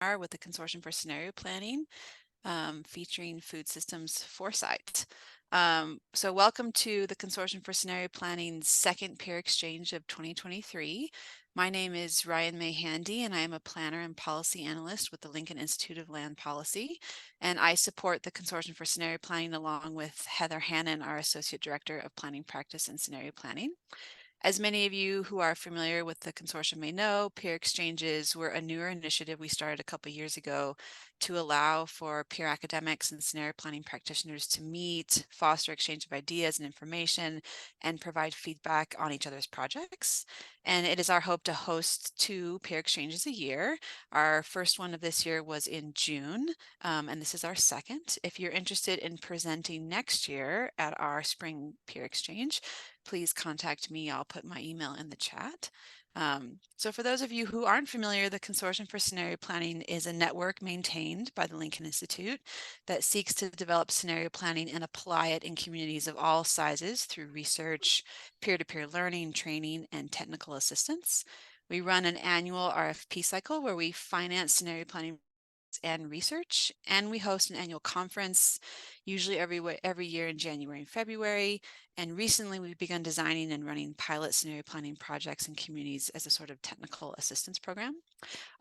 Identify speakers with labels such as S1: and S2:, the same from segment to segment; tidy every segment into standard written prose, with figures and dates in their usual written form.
S1: with the Consortium for Scenario Planning, featuring Food Systems Foresight. So welcome to the Consortium for Scenario Planning's second peer exchange of 2023. My name is Ryan May Handy, and I am a planner and policy analyst with the Lincoln Institute of Land Policy. And I support the Consortium for Scenario Planning along with Heather Hannon, our Associate Director of Planning Practice and Scenario Planning. As many of you who are familiar with the consortium may know, peer exchanges were a newer initiative we started a couple years ago to allow for peer academics and scenario planning practitioners to meet, foster exchange of ideas and information, and provide feedback on each other's projects. And it is our hope to host 2 peer exchanges a year. Our first one of this year was in June, and this is our second. If you're interested in presenting next year at our spring peer exchange, please contact me. I'll put my email in the chat. So for those of you who aren't familiar, the Consortium for Scenario Planning is a network maintained by the Lincoln Institute that seeks to develop scenario planning and apply it in communities of all sizes through research, peer-to-peer learning, training, and technical assistance. We run an annual RFP cycle where we finance scenario planning and research, and we host an annual conference, usually every year in January and February. And recently we've begun designing and running pilot scenario planning projects in communities as a sort of technical assistance program.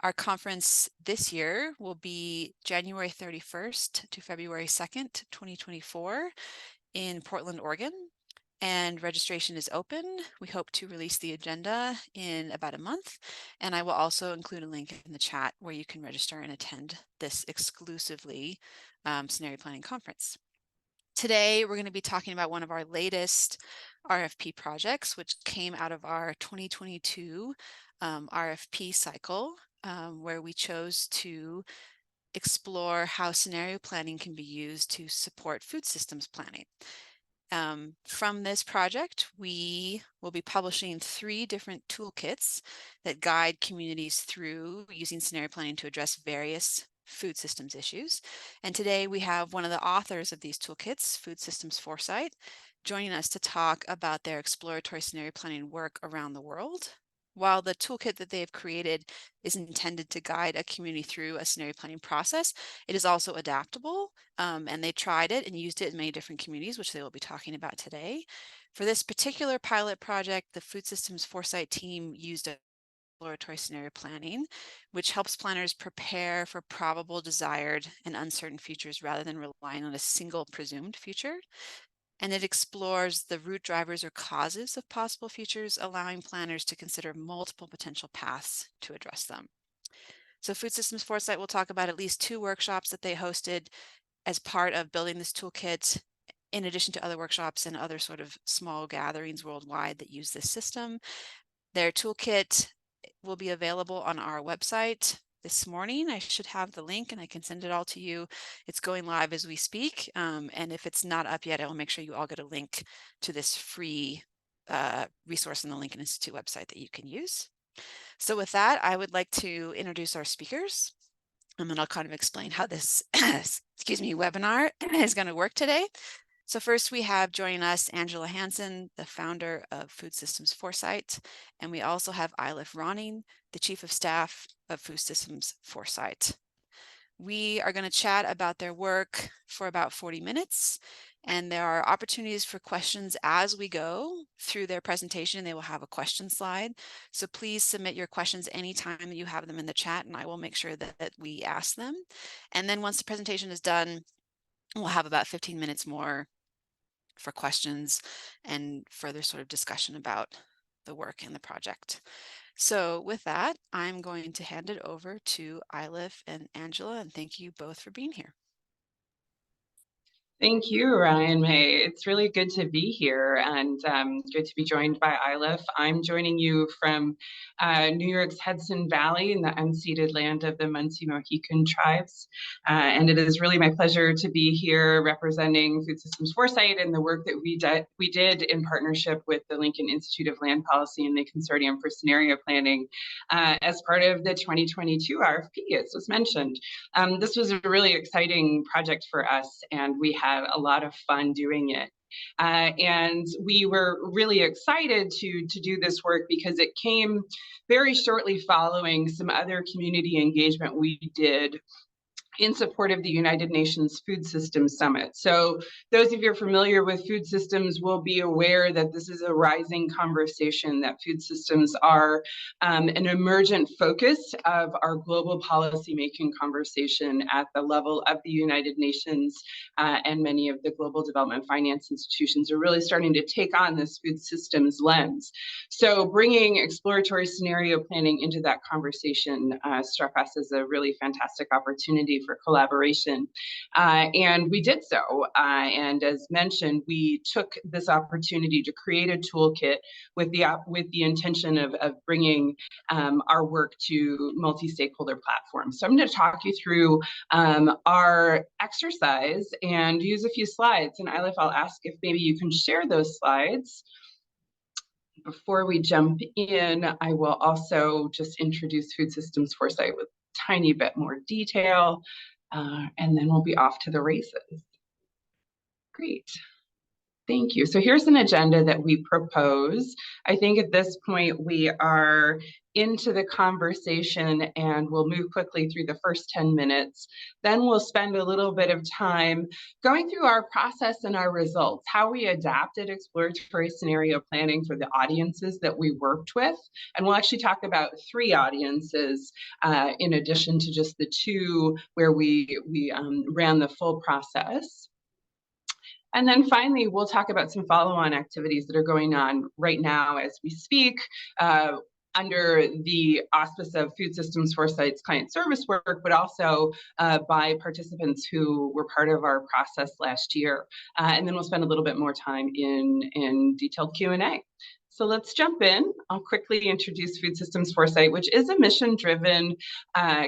S1: Our conference this year will be January 31st to February 2nd, 2024 in Portland, Oregon. And registration is open. We hope to release the agenda in about a month. And I will also include a link in the chat where you can register and attend this exclusively scenario planning conference. Today, we're going to be talking about one of our latest RFP projects, which came out of our 2022 RFP cycle, where we chose to explore how scenario planning can be used to support food systems planning. From this project, we will be publishing 3 different toolkits that guide communities through using scenario planning to address various food systems issues. And today we have one of the authors of these toolkits, Food Systems Foresight, joining us to talk about their exploratory scenario planning work around the world. While the toolkit that they have created is intended to guide a community through a scenario planning process, it is also adaptable, and they tried it and used it in many different communities, which they will be talking about today. For this particular pilot project, the Food Systems Foresight team used exploratory scenario planning, which helps planners prepare for probable, desired, and uncertain futures rather than relying on a single presumed future. And it explores the root drivers or causes of possible futures, allowing planners to consider multiple potential paths to address them. So Food Systems Foresight will talk about at least 2 workshops that they hosted as part of building this toolkit, in addition to other workshops and other sort of small gatherings worldwide that use this system. Their toolkit will be available on our website this morning. I should have the link and I can send it all to you. It's going live as we speak. And if it's not up yet, I will make sure you all get a link to this free resource on the Lincoln Institute website that you can use. So with that, I would like to introduce our speakers. And then I'll kind of explain how this, webinar is going to work today. So first we have joining us Angela Hansen, the founder of Food Systems Foresight, and we also have Eilif Ronning, the Chief of Staff of Food Systems Foresight. We are going to chat about their work for about 40 minutes, and there are opportunities for questions as we go through their presentation. They will have a question slide, so please submit your questions anytime that you have them in the chat, and I will make sure that we ask them. And then once the presentation is done, we'll have about 15 minutes more for questions and further sort of discussion about the work and the project. So with that, I'm going to hand it over to Eilif and Angela, and thank you both for being here.
S2: Thank you, Ryan May. It's really good to be here and good to be joined by Eilif. I'm joining you from New York's Hudson Valley in the unceded land of the Munsee Mohican tribes. And it is really my pleasure to be here representing Food Systems Foresight and the work that we did in partnership with the Lincoln Institute of Land Policy and the Consortium for Scenario Planning as part of the 2022 RFP, as was mentioned. This was a really exciting project for us, and we had a lot of fun doing it. And we were really excited to do this work because it came very shortly following some other community engagement we did in support of the United Nations Food Systems Summit. So those of you who are familiar with food systems will be aware that this is a rising conversation, that food systems are an emergent focus of our global policymaking conversation at the level of the United Nations, and many of the global development finance institutions are really starting to take on this food systems lens. So bringing exploratory scenario planning into that conversation struck us as a really fantastic opportunity for collaboration. And we did so. And as mentioned, we took this opportunity to create a toolkit with the intention of bringing our work to multi-stakeholder platforms. So I'm going to talk you through our exercise and use a few slides. And Eilif, I'll ask if maybe you can share those slides. Before we jump in, I will also just introduce Food Systems Foresight with a tiny bit more detail, and then we'll be off to the races. Great. Thank you. So here's an agenda that we propose. I think at this point we are into the conversation and we'll move quickly through the first 10 minutes. Then we'll spend a little bit of time going through our process and our results, how we adapted exploratory scenario planning for the audiences that we worked with. And we'll actually talk about 3 audiences in addition to just the 2 where we ran the full process. And then finally, we'll talk about some follow-on activities that are going on right now as we speak, under the auspice of Food Systems Foresight's client service work, but also by participants who were part of our process last year. And then we'll spend a little bit more time in detailed Q&A. So let's jump in. I'll quickly introduce Food Systems Foresight, which is a mission-driven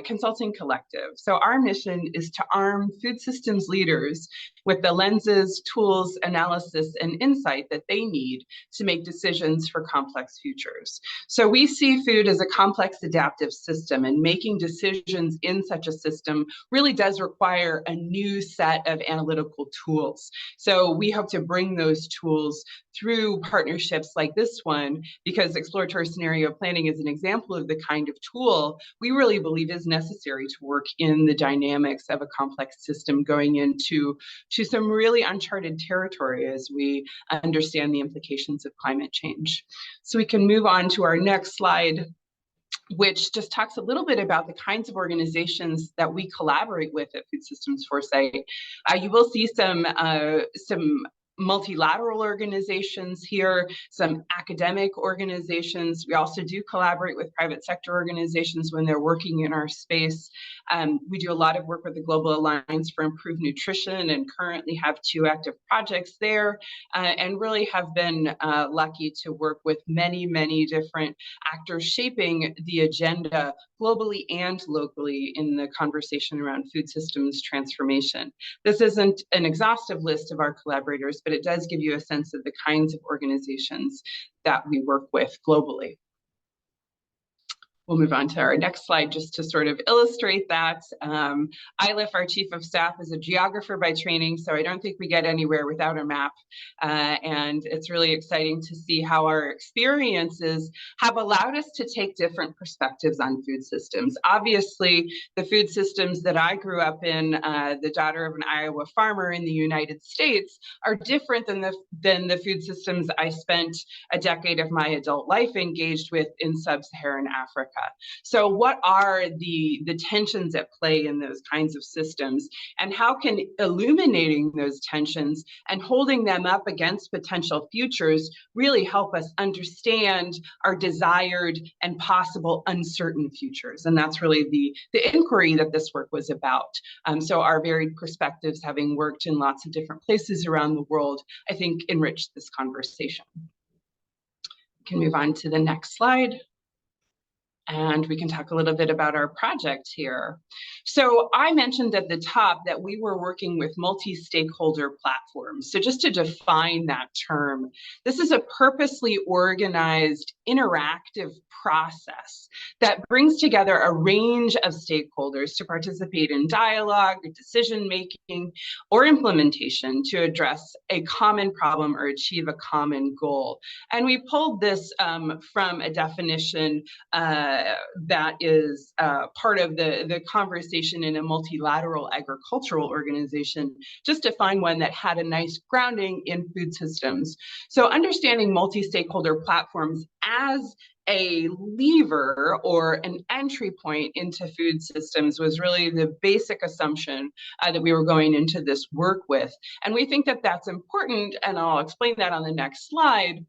S2: consulting collective. So our mission is to arm food systems leaders with the lenses, tools, analysis, and insight that they need to make decisions for complex futures. So we see food as a complex adaptive system, and making decisions in such a system really does require a new set of analytical tools. So we hope to bring those tools through partnerships like this one, because exploratory scenario planning is an example of the kind of tool we really believe is necessary to work in the dynamics of a complex system going into some really uncharted territory as we understand the implications of climate change. So we can move on to our next slide, which just talks a little bit about the kinds of organizations that we collaborate with at Food Systems Foresight. You will see some multilateral organizations here, some academic organizations. We also do collaborate with private sector organizations when they're working in our space. We do a lot of work with the Global Alliance for Improved Nutrition and currently have 2 active projects there, and really have been lucky to work with many, many different actors shaping the agenda globally and locally in the conversation around food systems transformation. This isn't an exhaustive list of our collaborators, but it does give you a sense of the kinds of organizations that we work with globally. We'll move on to our next slide just to sort of illustrate that. Eilif, our chief of staff, is a geographer by training, so I don't think we get anywhere without a map. And it's really exciting to see how our experiences have allowed us to take different perspectives on food systems. Obviously, the food systems that I grew up in, the daughter of an Iowa farmer in the United States, are different than the food systems I spent a decade of my adult life engaged with in sub-Saharan Africa. So what are the tensions at play in those kinds of systems, and how can illuminating those tensions and holding them up against potential futures really help us understand our desired and possible uncertain futures? And that's really the inquiry that this work was about. So our varied perspectives, having worked in lots of different places around the world, I think enriched this conversation. We can move on to the next slide. And we can talk a little bit about our project here. So I mentioned at the top that we were working with multi-stakeholder platforms. So just to define that term, this is a purposely organized, interactive process that brings together a range of stakeholders to participate in dialogue, decision-making, or implementation to address a common problem or achieve a common goal. And we pulled this from a definition that is part of the conversation in a multilateral agricultural organization, just to find one that had a nice grounding in food systems. So understanding multi-stakeholder platforms as a lever or an entry point into food systems was really the basic assumption that we were going into this work with. And we think that that's important, and I'll explain that on the next slide,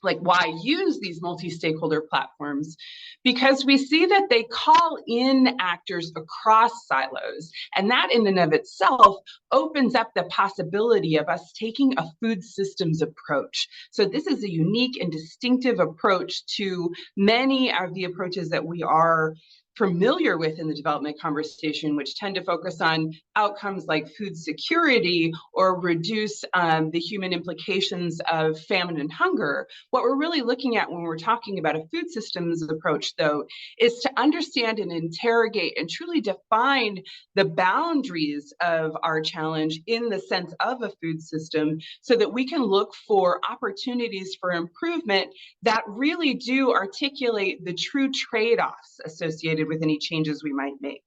S2: like why use these multi-stakeholder platforms, because we see that they call in actors across silos, and that in and of itself opens up the possibility of us taking a food systems approach. So this is a unique and distinctive approach to many of the approaches that we are familiar with in the development conversation, which tend to focus on outcomes like food security or reduce the human implications of famine and hunger. What we're really looking at when we're talking about a food systems approach, though, is to understand and interrogate and truly define the boundaries of our challenge in the sense of a food system, so that we can look for opportunities for improvement that really do articulate the true trade-offs associated with any changes we might make.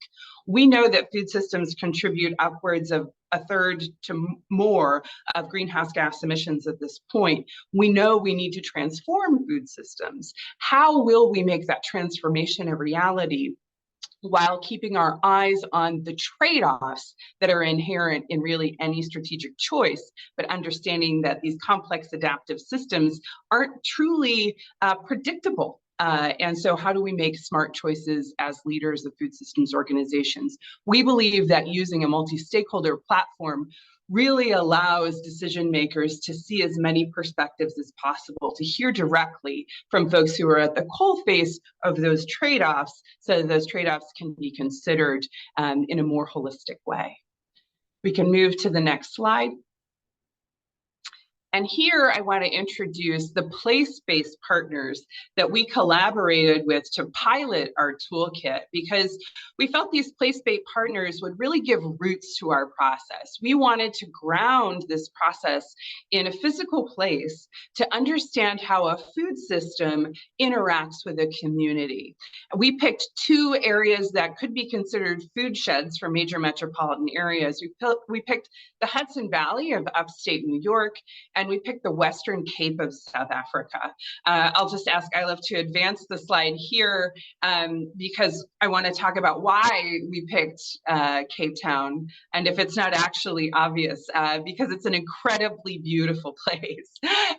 S2: We know that food systems contribute upwards of a third to more of greenhouse gas emissions at this point. We know we need to transform food systems. How will we make that transformation a reality while keeping our eyes on the trade-offs that are inherent in really any strategic choice, but understanding that these complex adaptive systems aren't truly predictable? And so how do we make smart choices as leaders of food systems organizations? We believe that using a multi-stakeholder platform really allows decision makers to see as many perspectives as possible, to hear directly from folks who are at the coalface of those trade-offs, so that those trade-offs can be considered in a more holistic way. We can move to the next slide. And here I want to introduce the place-based partners that we collaborated with to pilot our toolkit, because we felt these place-based partners would really give roots to our process. We wanted to ground this process in a physical place to understand how a food system interacts with a community. We picked two areas that could be considered food sheds for major metropolitan areas. We picked the Hudson Valley of upstate New York, and we picked the Western Cape of South Africa. I'll just ask Eilif to advance the slide here, because I want to talk about why we picked Cape Town, and if it's not actually obvious, because it's an incredibly beautiful place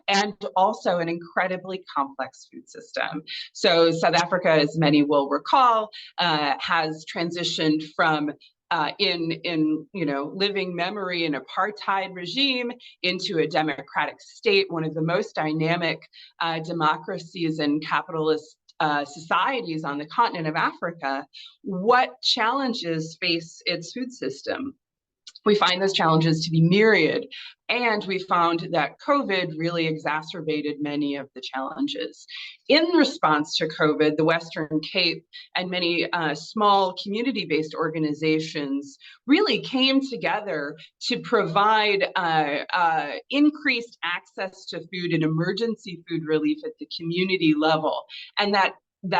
S2: and also an incredibly complex food system. So South Africa, as many will recall, has transitioned from in living memory an apartheid regime into a democratic state, one of the most dynamic democracies and capitalist societies on the continent of Africa. What challenges face its food system? We find those challenges to be myriad, and we found that COVID really exacerbated many of the challenges. In response to COVID, the Western Cape and many small community-based organizations really came together to provide increased access to food and emergency food relief at the community level. And that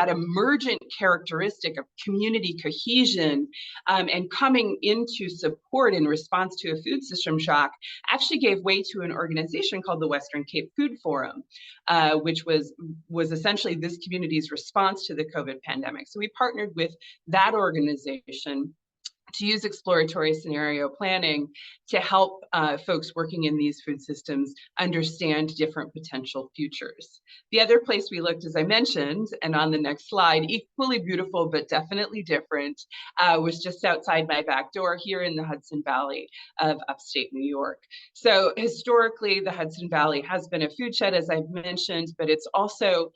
S2: emergent characteristic of community cohesion and coming into support in response to a food system shock actually gave way to an organization called the Western Cape Food Forum, which was essentially this community's response to the COVID pandemic. So we partnered with that organization to use exploratory scenario planning to help folks working in these food systems understand different potential futures. The other place we looked, as I mentioned, and on the next slide, equally beautiful but definitely different, was just outside my back door here in the Hudson Valley of upstate New York. So historically, the Hudson Valley has been a food shed, as I've mentioned, but it's also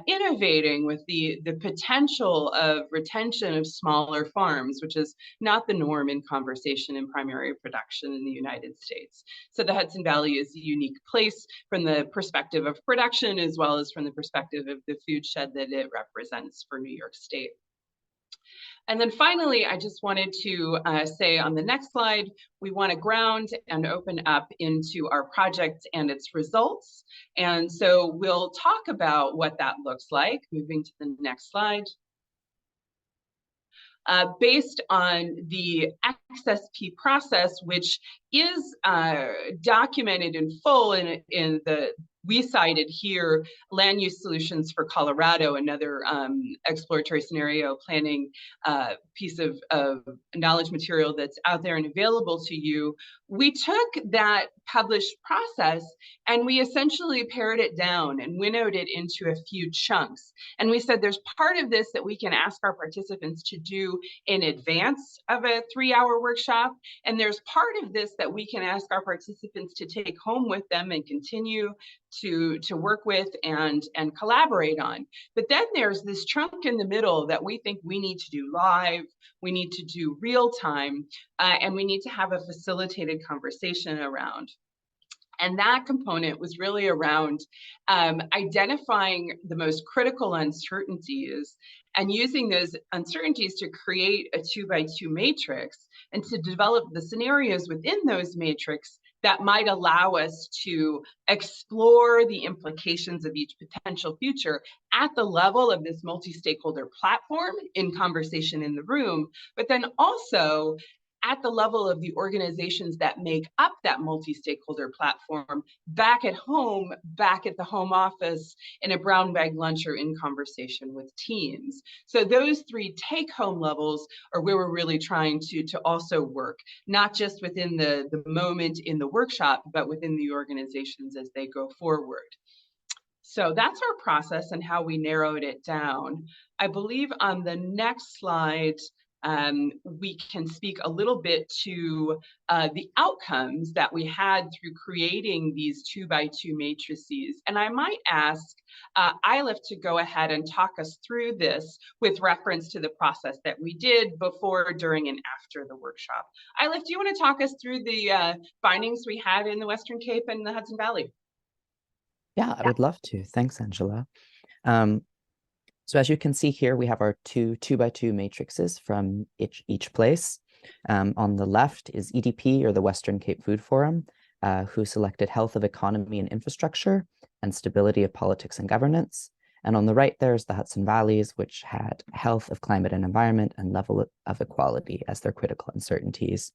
S2: innovating with the potential of retention of smaller farms, which is not the norm in conversation in primary production in the United States. So the Hudson Valley is a unique place from the perspective of production, as well as from the perspective of the food shed that it represents for New York State. And then finally, I just wanted to say on the next slide, we want to ground and open up into our project and its results. And so we'll talk about what that looks like. Moving to the next slide. Based on the XSP process, which is documented in full in the, we cited here Land Use Solutions for Colorado, another exploratory scenario planning piece of knowledge material that's out there and available to you. We took that published process and we essentially pared it down and winnowed it into a few chunks. And we said there's part of this that we can ask our participants to do in advance of a 3-hour workshop. And there's part of this that we can ask our participants to take home with them and continue to work with and collaborate on. But then there's this chunk in the middle that we think we need to do live, we need to do real time, and we need to have a facilitated conversation around. And that component was really around identifying the most critical uncertainties and using those uncertainties to create a 2x2 matrix and to develop the scenarios within those matrix that might allow us to explore the implications of each potential future at the level of this multi-stakeholder platform in conversation in the room, but then also at the level of the organizations that make up that multi-stakeholder platform, back at home, back at the home office, in a brown bag lunch or in conversation with teams. So those 3 take-home levels are where we're really trying to also work, not just within the moment in the workshop, but within the organizations as they go forward. So that's our process and how we narrowed it down. I believe on the next slide, we can speak a little bit to the outcomes that we had through creating these 2x2 matrices. And I might ask Eilif to go ahead and talk us through this with reference to the process that we did before, during, and after the workshop. Eilif, do you want to talk us through the findings we had in the Western Cape and the Hudson Valley?
S3: Yeah, I would love to. Thanks, Angela. So as you can see here, we have our 2x2 matrices from each place. On the left is EDP, or the Western Cape Food Forum, who selected health of economy and infrastructure and stability of politics and governance. And on the right, there's the Hudson Valleys, which had health of climate and environment and level of equality as their critical uncertainties.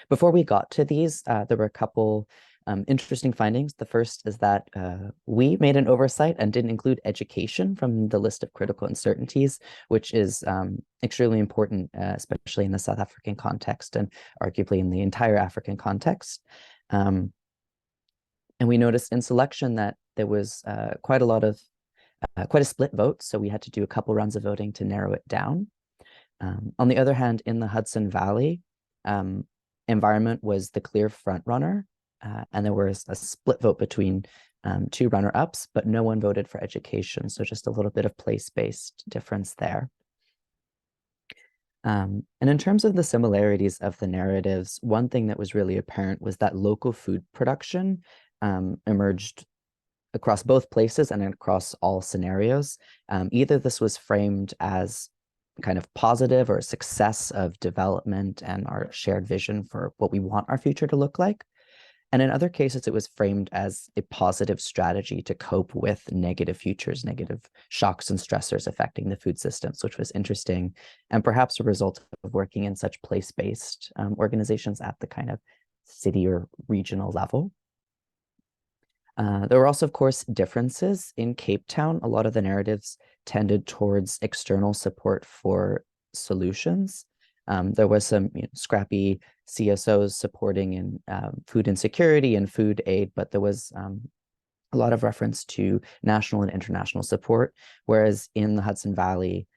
S3: Before we got to these, there were a couple interesting findings. The first is that we made an oversight and didn't include education from the list of critical uncertainties, which is extremely important, especially in the South African context and arguably in the entire African context. And we noticed in selection that there was quite a split vote, so we had to do a couple rounds of voting to narrow it down. On the other hand, in the Hudson Valley, environment was the clear front runner. And there was a split vote between 2 runner-ups, but no one voted for education. So just a little bit of place-based difference there. And in terms of the similarities of the narratives, one thing that was really apparent was that local food production emerged across both places and across all scenarios. Either this was framed as kind of positive or a success of development and our shared vision for what we want our future to look like. And in other cases, it was framed as a positive strategy to cope with negative futures, negative shocks and stressors affecting the food systems, which was interesting and perhaps a result of working in such place-based organizations at the kind of city or regional level. There were also, of course, differences in Cape Town. A lot of the narratives tended towards external support for solutions, There was some scrappy CSOs supporting in food insecurity and food aid, but there was a lot of reference to national and international support, whereas in the Hudson Valley,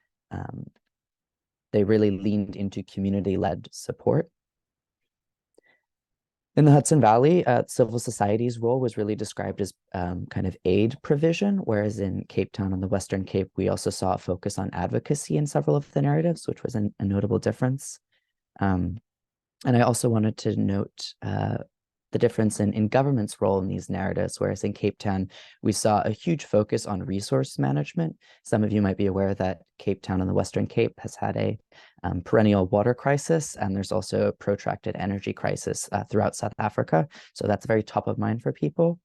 S3: they really leaned into community-led support. In the Hudson Valley, civil society's role was really described as kind of aid provision, whereas in Cape Town on the Western Cape, we also saw a focus on advocacy in several of the narratives, which was a notable difference. And I also wanted to note the difference in government's role in these narratives, whereas in Cape Town, we saw a huge focus on resource management. Some of you might be aware that Cape Town on the Western Cape has had a perennial water crisis, and there's also a protracted energy crisis throughout South Africa. So that's very top of mind for people.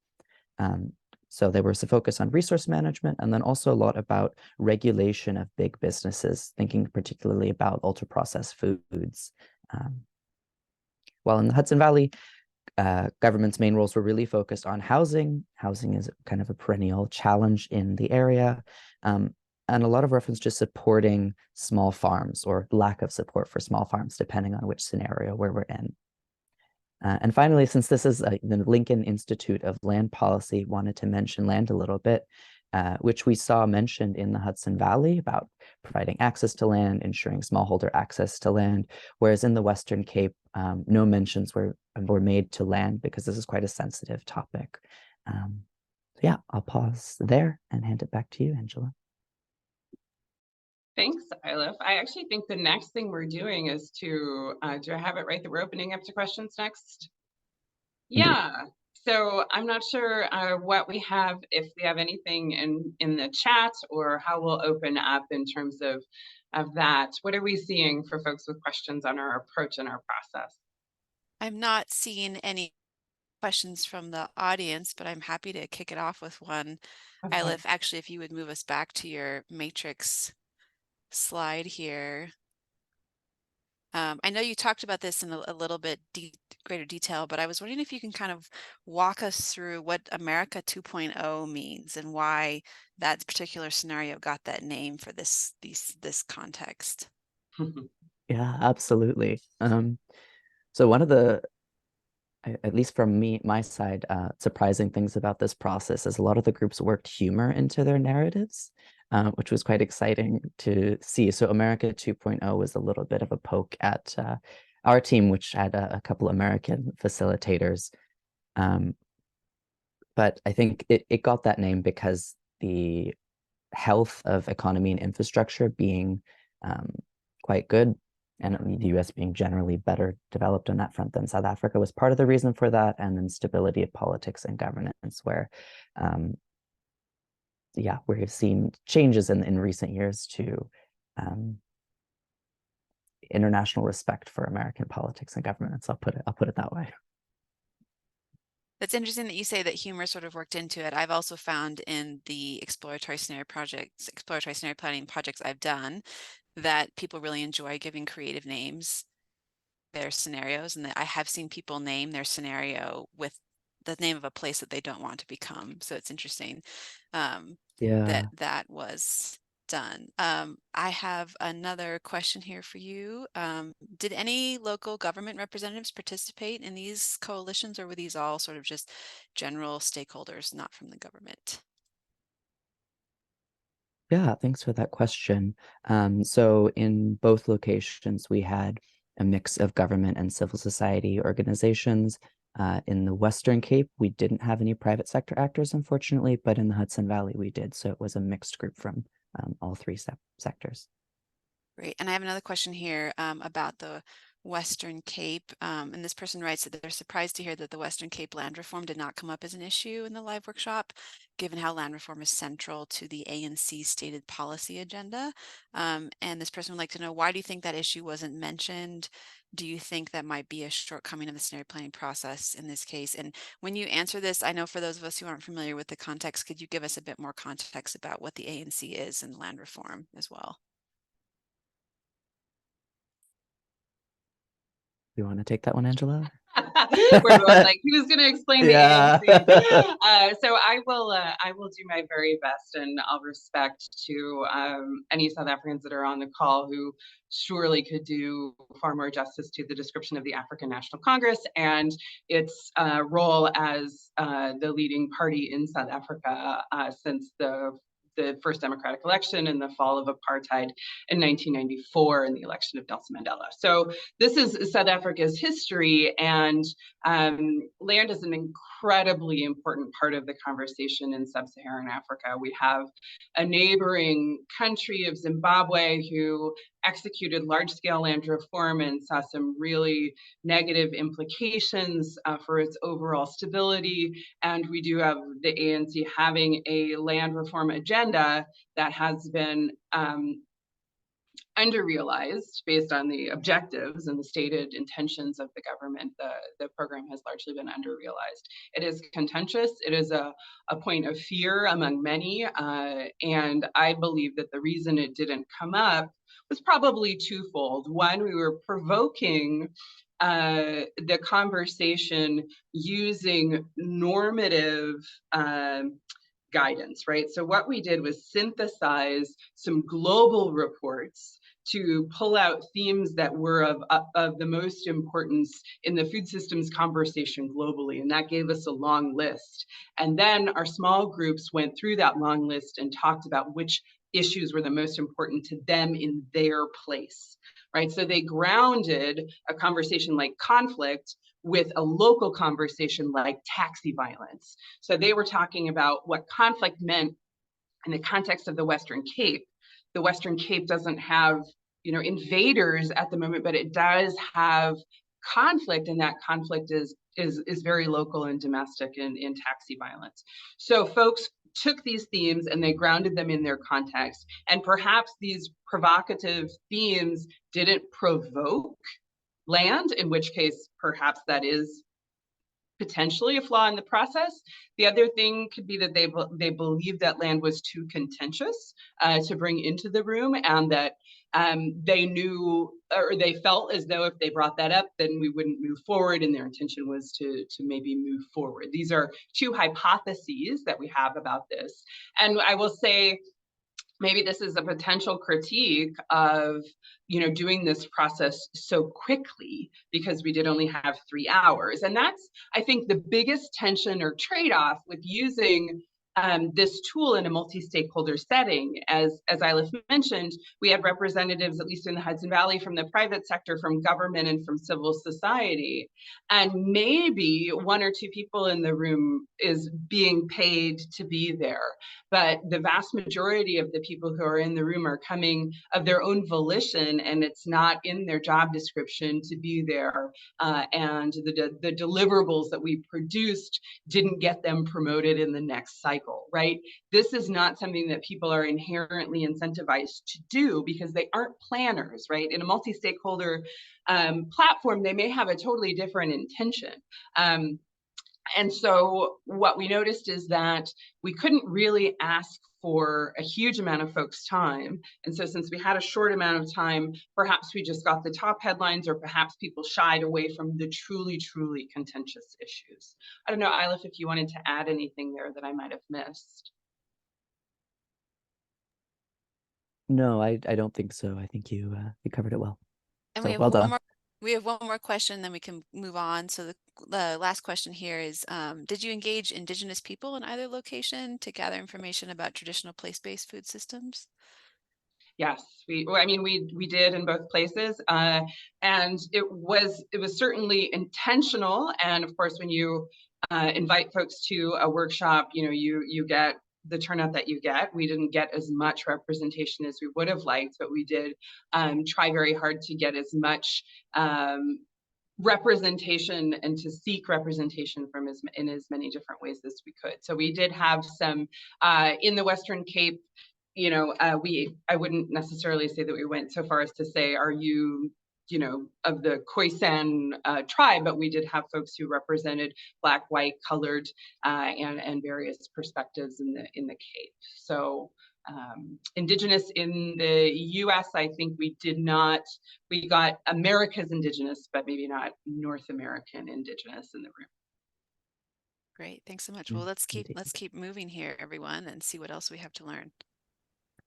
S3: So there was a focus on resource management, and then also a lot about regulation of big businesses, thinking particularly about ultra-processed foods. While in the Hudson Valley, government's main roles were really focused on housing. Housing is kind of a perennial challenge in the area, and a lot of reference to supporting small farms or lack of support for small farms, depending on which scenario where we're in. And finally, since this is the Lincoln Institute of Land Policy, wanted to mention land a little bit, which we saw mentioned in the Hudson Valley about providing access to land, ensuring smallholder access to land, whereas in the Western Cape, no mentions were made to land because this is quite a sensitive topic. So yeah, I'll pause there and hand it back to you, Angela.
S2: Thanks, Eilif. I actually think the next thing we're doing is to, do I have it right that we're opening up to questions next?
S3: Indeed.
S2: Yeah. So I'm not sure what we have, if we have anything in the chat, or how we'll open up in terms of that. What are we seeing for folks with questions on our approach and our process?
S1: I'm not seeing any questions from the audience, but I'm happy to kick it off with one.
S2: Okay.
S1: Eilif, actually, if you would move us back to your matrix slide here. I know you talked about this in a little bit greater detail, but I was wondering if you can kind of walk us through what America 2.0 means and why that particular scenario got that name for this context.
S3: Yeah, absolutely. So one of the, at least from my side, surprising things about this process is a lot of the groups worked humor into their narratives, which was quite exciting to see. So America 2.0 was a little bit of a poke at our team, which had a couple American facilitators. But I think it got that name because the health of economy and infrastructure being quite good, and the US being generally better developed on that front than South Africa was part of the reason for that, and then stability of politics and governance, where yeah, we've seen changes in recent years to international respect for American politics and governance. I'll put it that way.
S1: That's interesting that you say that humor sort of worked into it. I've also found in the exploratory scenario planning projects I've done that people really enjoy giving creative names their scenarios, and that I have seen people name their scenario with the name of a place that they don't want to become. So it's interesting that was done. I have another question here for you. Did any local government representatives participate in these coalitions, or were these all sort of just general stakeholders, not from the government?
S3: Yeah, thanks for that question. So in both locations, we had a mix of government and civil society organizations. In the Western Cape, we didn't have any private sector actors, unfortunately, but in the Hudson Valley, we did. So it was a mixed group from all three sectors.
S1: Great. And I have another question here about the Western Cape. And this person writes that they're surprised to hear that the Western Cape land reform did not come up as an issue in the live workshop, given how land reform is central to the ANC stated policy agenda. And this person would like to know, why do you think that issue wasn't mentioned? Do you think that might be a shortcoming of the scenario planning process in this case? And when you answer this, I know for those of us who aren't familiar with the context, could you give us a bit more context about what the ANC is and land reform as well?
S3: You want to take that one, Angela?
S2: We're both like, he was going to explain the
S3: Yeah.
S2: ANC. So I will do my very best, and I'll respect to any South Africans that are on the call who surely could do far more justice to the description of the African National Congress and its role as the leading party in South Africa since the first democratic election and the fall of apartheid in 1994 and the election of Nelson Mandela. So this is South Africa's history, and land is an incredibly important part of the conversation in sub-Saharan Africa. We have a neighboring country of Zimbabwe who executed large-scale land reform and saw some really negative implications for its overall stability. And we do have the ANC having a land reform agenda that has been under-realized based on the objectives and the stated intentions of the government. The program has largely been under-realized. It is contentious. It is a point of fear among many. And I believe that the reason it didn't come up was probably twofold. One, we were provoking the conversation using normative guidance, right? So what we did was synthesize some global reports to pull out themes that were of the most importance in the food systems conversation globally. And that gave us a long list. And then our small groups went through that long list and talked about which issues were the most important to them in their place, right? So they grounded a conversation like conflict with a local conversation like taxi violence. So they were talking about what conflict meant in the context of the Western Cape. The Western Cape doesn't have, invaders at the moment, but it does have conflict, and that conflict is very local and domestic in taxi violence. So folks took these themes and they grounded them in their context. And perhaps these provocative themes didn't provoke land, in which case perhaps that is potentially a flaw in the process. The other thing could be that they believed that land was too contentious to bring into the room, and that they knew, or they felt as though if they brought that up, then we wouldn't move forward, and their intention was to maybe move forward. These are two hypotheses that we have about this. And I will say, maybe this is a potential critique of, doing this process so quickly because we did only have 3 hours. And that's, I think, the biggest tension or trade-off with using this tool in a multi-stakeholder setting. As Eilif mentioned, we had representatives, at least in the Hudson Valley, from the private sector, from government, and from civil society. And maybe 1 or 2 people in the room is being paid to be there. But the vast majority of the people who are in the room are coming of their own volition, and it's not in their job description to be there. And the deliverables that we produced didn't get them promoted in the next cycle, right? This is not something that people are inherently incentivized to do because they aren't planners, right? In a multi-stakeholder platform, they may have a totally different intention. And so what we noticed is that we couldn't really ask for a huge amount of folks' time. And so since we had a short amount of time, perhaps we just got the top headlines, or perhaps people shied away from the truly, truly contentious issues. I don't know, Eilif, if you wanted to add anything there that I might have missed.
S3: No, I don't think so. I think you covered it well.
S1: And
S3: So
S1: we have
S3: well done.
S1: we have one more question, then we can move on. So the last question here is, did you engage Indigenous people in either location to gather information about traditional place-based food systems?
S2: Yes, we did in both places, and it was certainly intentional. And of course, when you invite folks to a workshop, you get the turnout that you get. We didn't get as much representation as we would have liked, but we did try very hard to get as much representation and to seek representation from in as many different ways as we could. So we did have some in the Western Cape. I wouldn't necessarily say that we went so far as to say, are you, of the Khoisan tribe, but we did have folks who represented Black, white, colored, and various perspectives in the Cape. So Indigenous in the US, I think we got America's Indigenous, but maybe not North American Indigenous in the room.
S1: Great, thanks so much. Well, let's
S3: Indeed.
S1: keep moving here, everyone, and see what else we have to learn.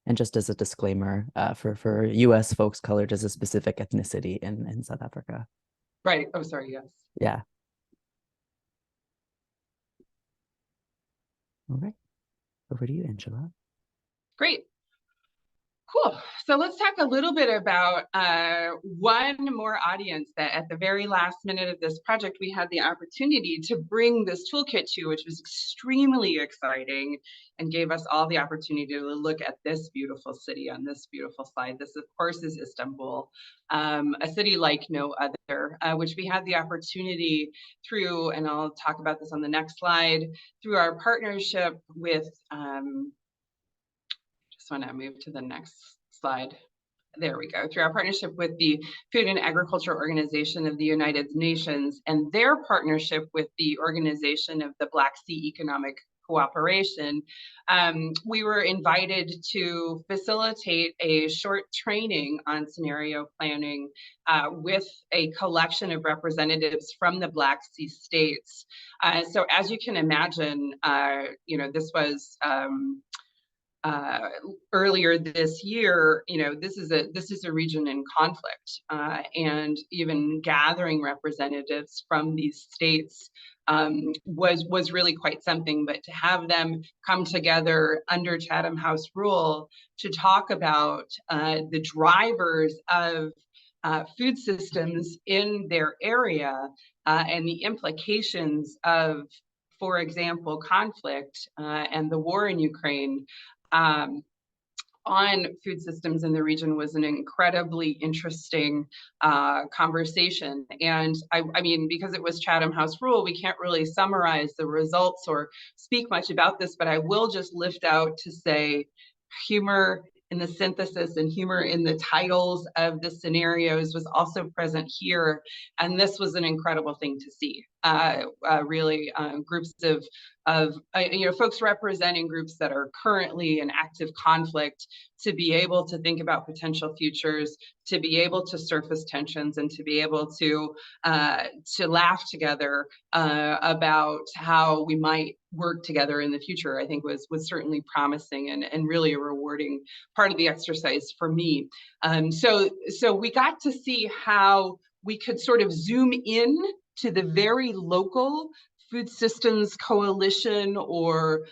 S3: And just as a disclaimer, for US folks, colored is a specific ethnicity in South Africa.
S2: Right. Oh, sorry. Yes.
S3: Yeah. All right. Over to you, Angela.
S2: Great. Cool. So let's talk a little bit about one more audience that at the very last minute of this project, we had the opportunity to bring this toolkit to, which was extremely exciting and gave us all the opportunity to look at this beautiful city on this beautiful slide. This, of course, is Istanbul, a city like no other, which we had the opportunity through, and I'll talk about this on the next slide, through our partnership with want to move to the next slide. There we go. Through our partnership with the Food and Agriculture Organization of the United Nations and their partnership with the Organization of the Black Sea Economic Cooperation, we were invited to facilitate a short training on scenario planning with a collection of representatives from the Black Sea states. So as you can imagine, this was earlier this year, this is a region in conflict, and even gathering representatives from these states was really quite something. But to have them come together under Chatham House rule to talk about the drivers of food systems in their area and the implications of, for example, conflict and the war in Ukraine on food systems in the region was an incredibly interesting conversation. And I mean, because it was Chatham House rule, we can't really summarize the results or speak much about this, but I will just lift out to say humor in the synthesis and humor in the titles of the scenarios was also present here. And this was an incredible thing to see. Really groups of folks representing groups that are currently in active conflict to be able to think about potential futures, to be able to surface tensions, and to be able to laugh together about how we might work together in the future, I think was certainly promising and really a rewarding part of the exercise for me. So we got to see how we could sort of zoom in to the very local food systems coalition or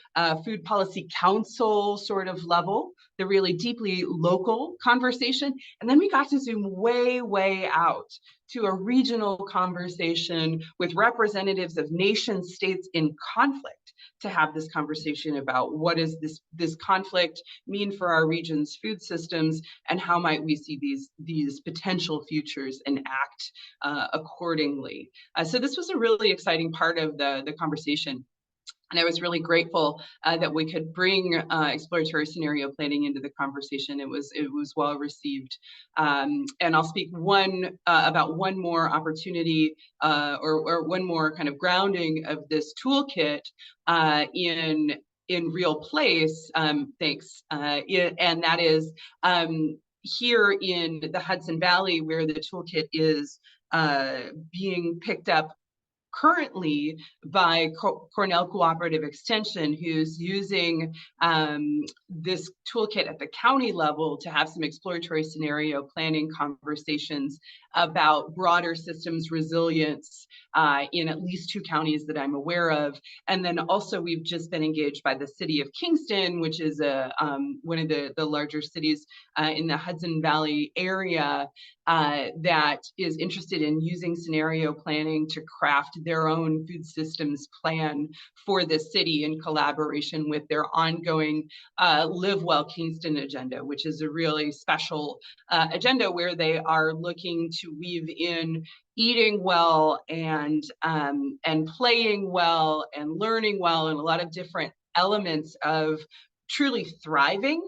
S2: food policy council sort of level, the really deeply local conversation. And then we got to zoom way, way out to a regional conversation with representatives of nation states in conflict to have this conversation about what does this conflict mean for our region's food systems and how might we see these potential futures and act accordingly. So this was a really exciting part of the conversation. And I was really grateful that we could bring exploratory scenario planning into the conversation. It was well received. And I'll speak about one more opportunity or one more kind of grounding of this toolkit in real place. Thanks. And that is here in the Hudson Valley, where the toolkit is being picked up currently by Cornell Cooperative Extension, who's using this toolkit at the county level to have some exploratory scenario planning conversations about broader systems resilience in at least 2 counties that I'm aware of. And then also we've just been engaged by the city of Kingston, which is one of the larger cities in the Hudson Valley area that is interested in using scenario planning to craft their own food systems plan for the city in collaboration with their ongoing Live Well Kingston agenda, which is a really special agenda where they are looking to weave in eating well and playing well and learning well and a lot of different elements of truly thriving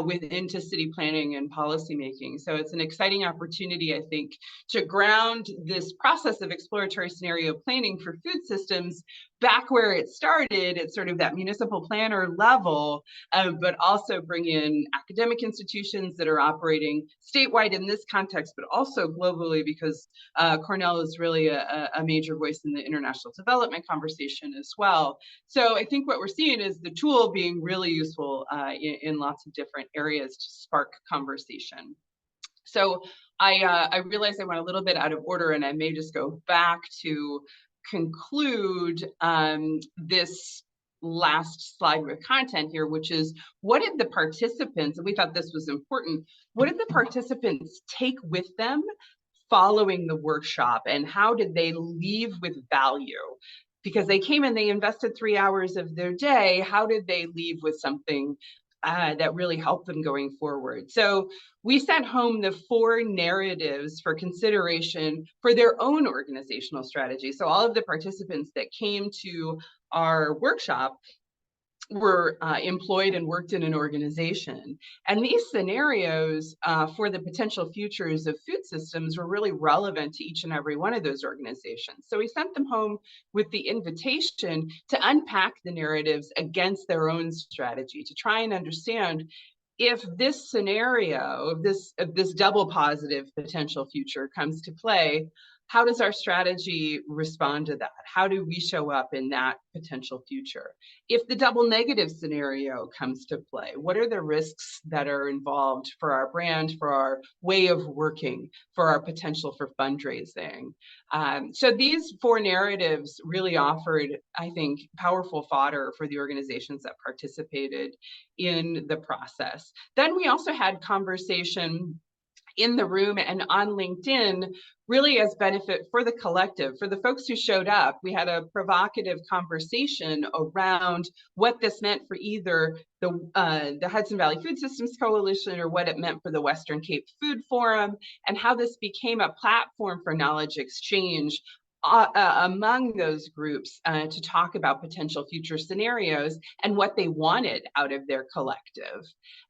S2: within city planning and policymaking. So it's an exciting opportunity, I think, to ground this process of exploratory scenario planning for food systems back where it started at sort of that municipal planner level, but also bring in academic institutions that are operating statewide in this context, but also globally, because Cornell is really a major voice in the international development conversation as well. So I think what we're seeing is the tool being really useful in lots of different areas to spark conversation. So I realize I went a little bit out of order, and I may just go back to conclude this last slide with content here, which is, what did the participants, and we thought this was important, what did the participants take with them following the workshop, and how did they leave with value? Because they came and they invested 3 hours of their day, how did they leave with something that really helped them going forward? So we sent home the 4 narratives for consideration for their own organizational strategy. So all of the participants that came to our workshop were employed and worked in an organization. And these scenarios for the potential futures of food systems were really relevant to each and every one of those organizations. So we sent them home with the invitation to unpack the narratives against their own strategy, to try and understand if this scenario of this double positive potential future comes to play, how does our strategy respond to that? How do we show up in that potential future? If the double negative scenario comes to play, what are the risks that are involved for our brand, for our way of working, for our potential for fundraising? So these 4 narratives really offered, I think, powerful fodder for the organizations that participated in the process. Then we also had conversation in the room and on LinkedIn, really as benefit for the collective. For the folks who showed up, we had a provocative conversation around what this meant for either the Hudson Valley Food Systems Coalition, or what it meant for the Western Cape Food Forum, and how this became a platform for knowledge exchange among those groups to talk about potential future scenarios and what they wanted out of their collective.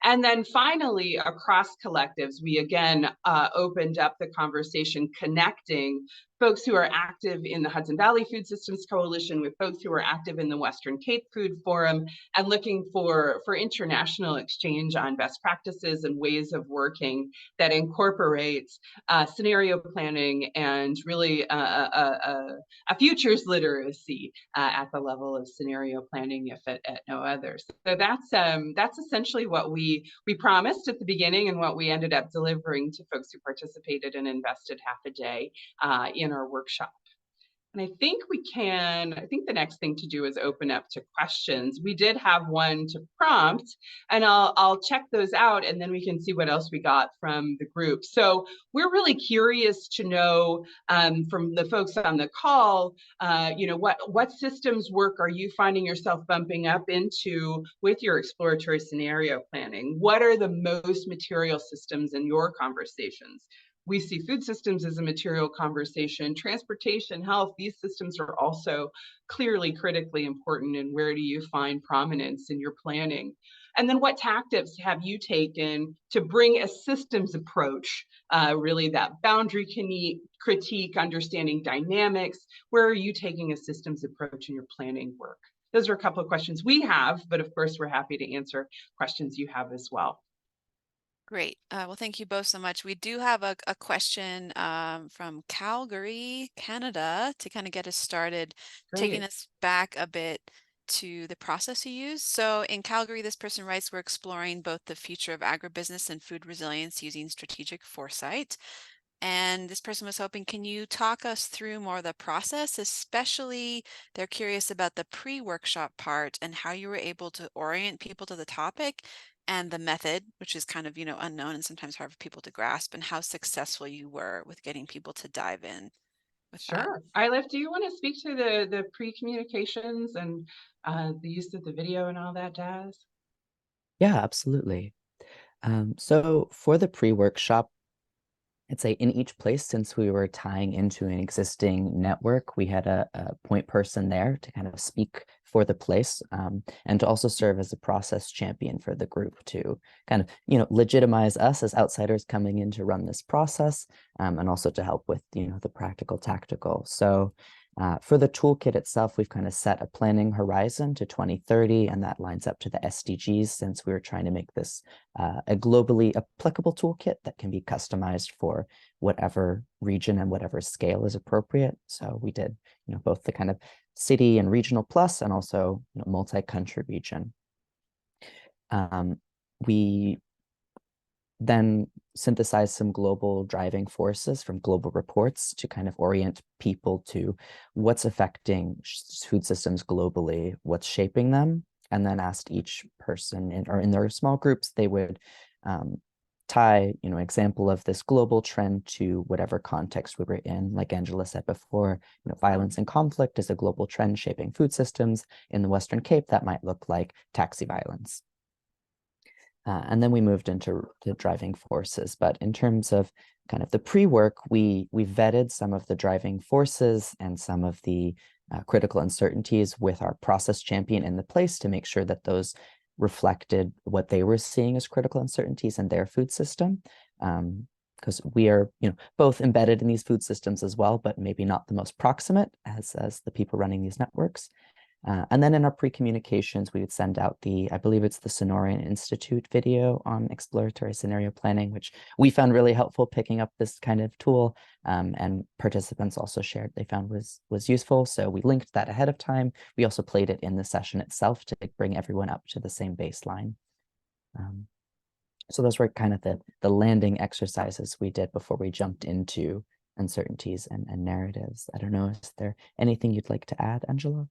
S2: And then finally, across collectives, we again opened up the conversation, connecting folks who are active in the Hudson Valley Food Systems Coalition with folks who are active in the Western Cape Food Forum, and looking for international exchange on best practices and ways of working that incorporates scenario planning and really a futures literacy at the level of scenario planning, if at no other. So that's essentially what we promised at the beginning, and what we ended up delivering to folks who participated and invested half a day in our workshop. And I think the next thing to do is open up to questions. We did have one to prompt, and I'll check those out, and then we can see what else we got from the group. So we're really curious to know from the folks on the call, what systems work are you finding yourself bumping up into with your exploratory scenario planning? What are the most material systems in your conversations? We see food systems as a material conversation. Transportation, health, these systems are also clearly critically important. And where do you find prominence in your planning? And then what tactics have you taken to bring a systems approach, really that boundary critique, understanding dynamics? Where are you taking a systems approach in your planning work? Those are a couple of questions we have, but of course, we're happy to answer questions you have as well.
S1: Great. Well, thank you both so much. We do have a question from Calgary, Canada, to kind of get us started, taking us back a bit to the process you use. So in Calgary, this person writes, we're exploring both the future of agribusiness and food resilience using strategic foresight. And this person was hoping, can you talk us through more of the process? Especially, they're curious about the pre-workshop part and how you were able to orient people to the topic, and the method, which is kind of, unknown and sometimes hard for people to grasp, and how successful you were with getting people to dive in with that.
S2: Sure. Eilif, do you want to speak to the pre-communications and the use of the video and all that jazz?
S3: Yeah, absolutely. So for the pre-workshop, I'd say in each place, since we were tying into an existing network, we had a point person there to kind of speak for the place, and to also serve as a process champion for the group to kind of, legitimize us as outsiders coming in to run this process, and also to help with, the practical, tactical. So for the toolkit itself, we've kind of set a planning horizon to 2030, and that lines up to the SDGs, since we were trying to make this a globally applicable toolkit that can be customized for whatever region and whatever scale is appropriate. So we did, both the kind of city and regional plus, and also, multi-country region. We then synthesize some global driving forces from global reports to kind of orient people to what's affecting food systems globally, what's shaping them, and then asked each person in their small groups, they would tie, example of this global trend to whatever context we were in. Like Angela said before, violence and conflict is a global trend shaping food systems. In the Western Cape, that might look like taxi violence. And then we moved into the driving forces. But in terms of kind of the pre-work, we vetted some of the driving forces and some of the critical uncertainties with our process champion in the place to make sure that those reflected what they were seeing as critical uncertainties in their food system. Because we are, both embedded in these food systems as well, but maybe not the most proximate as the people running these networks. And then in our pre-communications, we would send out I believe it's the Sonorian Institute video on exploratory scenario planning, which we found really helpful picking up this kind of tool, and participants also shared they found was useful. So we linked that ahead of time. We also played it in the session itself to bring everyone up to the same baseline. So those were kind of the landing exercises we did before we jumped into uncertainties and narratives. I don't know, is there anything you'd like to add, Angela?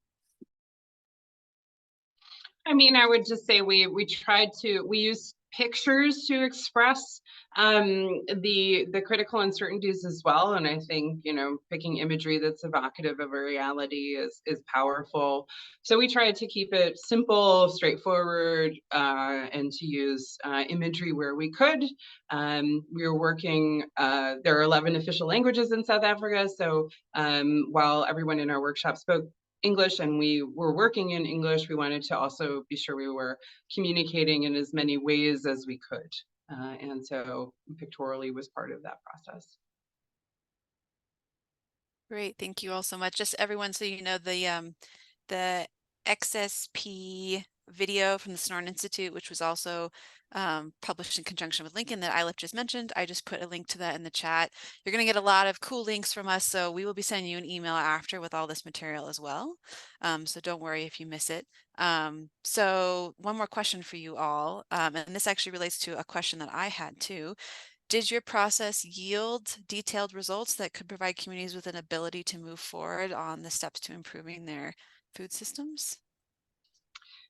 S2: I mean, I would just say we use pictures to express the critical uncertainties as well. And I think, picking imagery that's evocative of a reality is powerful. So we tried to keep it simple, straightforward, and to use imagery where we could. We were working, there are 11 official languages in South Africa. So while everyone in our workshop spoke English and we were working in English, we wanted to also be sure we were communicating in as many ways as we could. And so pictorially was part of that process.
S1: Great, thank you all so much. Just everyone, so you know, the XSP video from the Sonoran Institute, which was also published in conjunction with Lincoln that Eilif just mentioned. I just put a link to that in the chat. You're going to get a lot of cool links from us, so we will be sending you an email after with all this material as well. So don't worry if you miss it. So one more question for you all, and this actually relates to a question that I had too. Did your process yield detailed results that could provide communities with an ability to move forward on the steps to improving their food systems?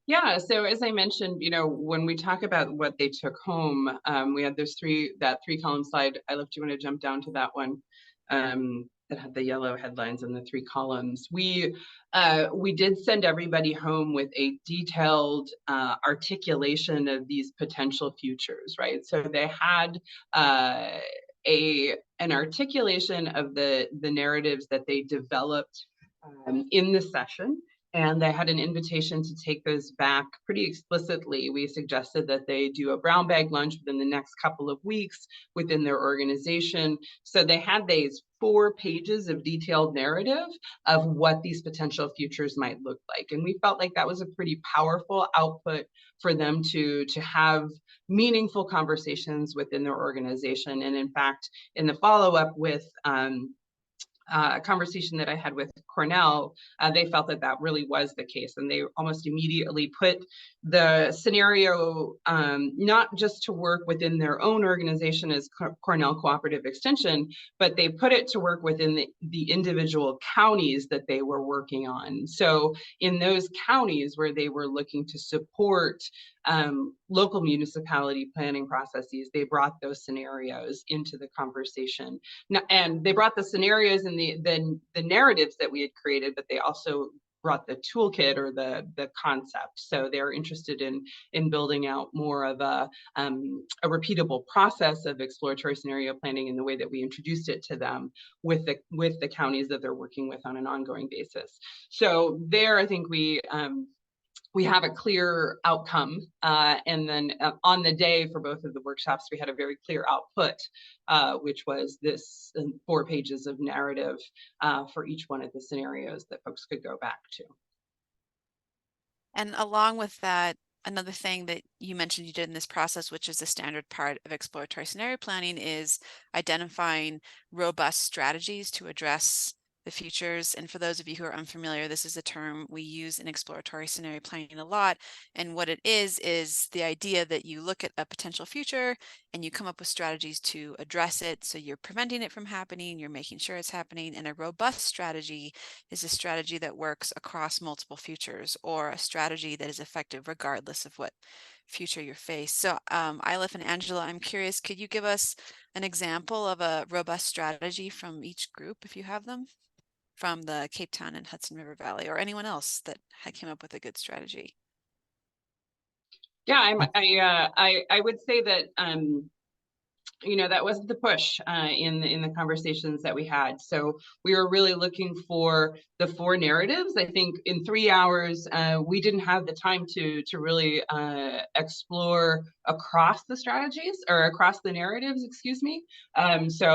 S2: Yeah, so as I mentioned, when we talk about what they took home, we had that three column slide. I love, do you want to jump down to that one? That had the yellow headlines and the 3 columns. We did send everybody home with a detailed articulation of these potential futures, right? So they had an articulation of the narratives that they developed in the session. And they had an invitation to take those back pretty explicitly. We suggested that they do a brown bag lunch within the next couple of weeks within their organization. So they had these 4 pages of detailed narrative of what these potential futures might look like. And we felt like that was a pretty powerful output for them to have meaningful conversations within their organization. And in fact, in the follow-up with a conversation that I had with Cornell, they felt that really was the case. And they almost immediately put the scenario not just to work within their own organization as Cornell Cooperative Extension, but they put it to work within the individual counties that they were working on. So in those counties where they were looking to support local municipality planning processes, they brought those scenarios into the conversation. And they brought the scenarios and the narratives that we had created, but they also brought the toolkit or the concept. So they're interested in building out more of a repeatable process of exploratory scenario planning in the way that we introduced it to them with the counties that they're working with on an ongoing basis. So there, I think we have a clear outcome. And then on the day for both of the workshops, we had a very clear output, which was this 4 pages of narrative for each one of the scenarios that folks could go back to.
S1: And along with that, another thing that you mentioned you did in this process, which is a standard part of exploratory scenario planning, is identifying robust strategies to address the futures. And for those of you who are unfamiliar, this is a term we use in exploratory scenario planning a lot. And what it is the idea that you look at a potential future and you come up with strategies to address it. So you're preventing it from happening, you're making sure it's happening. And a robust strategy is a strategy that works across multiple futures, or a strategy that is effective regardless of what future you face. So Eilif and Angela, I'm curious, could you give us an example of a robust strategy from each group if you have them? From the Cape Town and Hudson River Valley, or anyone else that came up with a good strategy?
S2: Yeah, I would say that that wasn't the push in the conversations that we had. So we were really looking for the 4 narratives. I think in 3 hours, we didn't have the time to really explore across the strategies or across the narratives, excuse me. So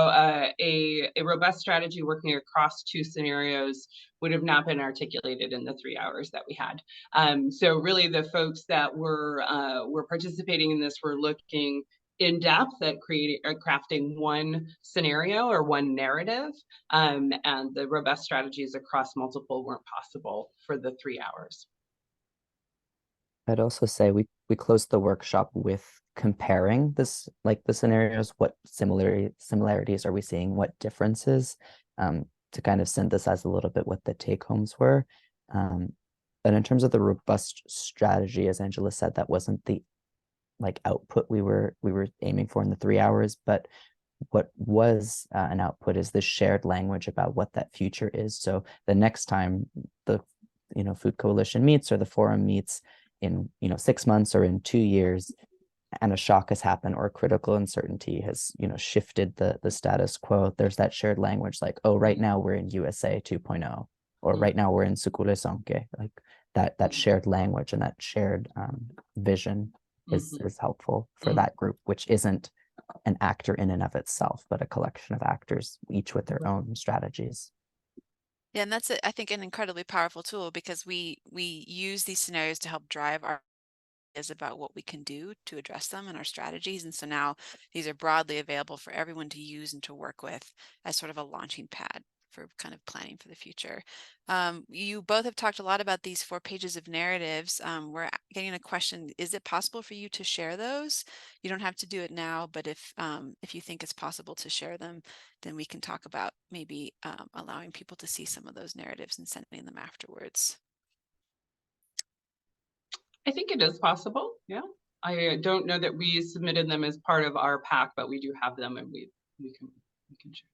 S2: a robust strategy working across 2 scenarios would have not been articulated in the 3 hours that we had. So really the folks that were participating in this were looking in depth at crafting one scenario or one narrative, and the robust strategies across multiple weren't possible for the 3 hours.
S3: I'd also say we closed the workshop with comparing this, like the scenarios, what similarities are we seeing, what differences, to kind of synthesize a little bit what the take homes were. But in terms of the robust strategy, as Angela said, that wasn't the output we were aiming for in the 3 hours, but what was an output is this shared language about what that future is. So the next time the Food Coalition meets or the forum meets in 6 months or in 2 years, and a shock has happened or critical uncertainty has shifted the status quo, there's that shared language like, oh, right now we're in USA 2.0, or right now we're in Sukule Sonke, like that shared language and that shared vision is helpful for that group, which isn't an actor in and of itself, but a collection of actors, each with their own strategies.
S1: Yeah, and that's, I think, an incredibly powerful tool, because we use these scenarios to help drive our ideas about what we can do to address them in our strategies. And so now these are broadly available for everyone to use and to work with as sort of a launching pad for kind of planning for the future. You both have talked a lot about these 4 pages of narratives. We're getting a question: is it possible for you to share those? You don't have to do it now, but if you think it's possible to share them, then we can talk about maybe allowing people to see some of those narratives and sending them afterwards.
S2: I think it is possible. Yeah, I don't know that we submitted them as part of our pack, but we do have them, and we can share.